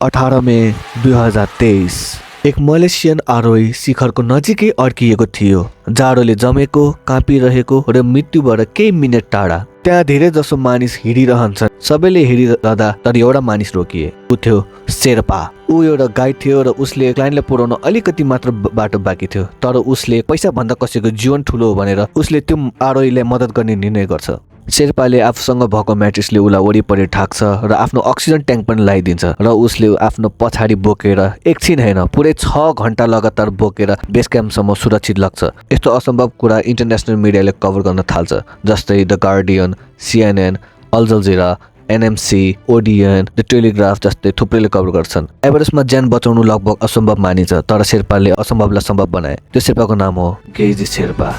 18 मे 2023 एक मलेसियन आरोही शिखरको नजिकै अड्किएको थियो। जाडोले जमेको, काँपिरहेको र मृत्युबाट केही मिनेट टाढा। त्यहाँ धेरै जसो मानिस हिँडिरहन्छन्। सबैले हिँडिरहँदा तर एउटा मानिस रोकिए। ऊ थियो शेर्पा। ऊ एउटा गाइड थियो र उसले क्लाइन्टलाई पुर्याउन अलिकति मात्र बाटो बाँकी थियो। तर उसले पैसा भन्दा कसैको जीवन ठुलो भनेर उसले त्यो आरोहीलाई मद्दत गर्ने निर्णय गर्छ। शेर्पाले आफूसँग भएको म्याट्रिक्सले उसलाई वरिपरि ढाक्छ र आफ्नो अक्सिजन ट्याङ्क पनि लगाइदिन्छ र उसले आफ्नो पछाडि बोकेर एकछिन होइन पुरै 6 घण्टा लगातार बोकेर बेस क्याम्पसम्म सुरक्षित लाग्छ। यस्तो असम्भव कुरा इन्टरनेसनल मिडियाले कभर गर्न थाल्छ, जस्तै the Guardian, CNN, Al Jazeera, NMC, ODN, the Telegraph जस्तै थुप्रैले कभर गर्छन्। एभरेस्टमा ज्यान बचाउनु लगभग असम्भव मानिन्छ, तर शेर्पाले असम्भवलाई सम्भव बनाए। त्यो शेर्पाको नाम हो गेजी शेर्पा।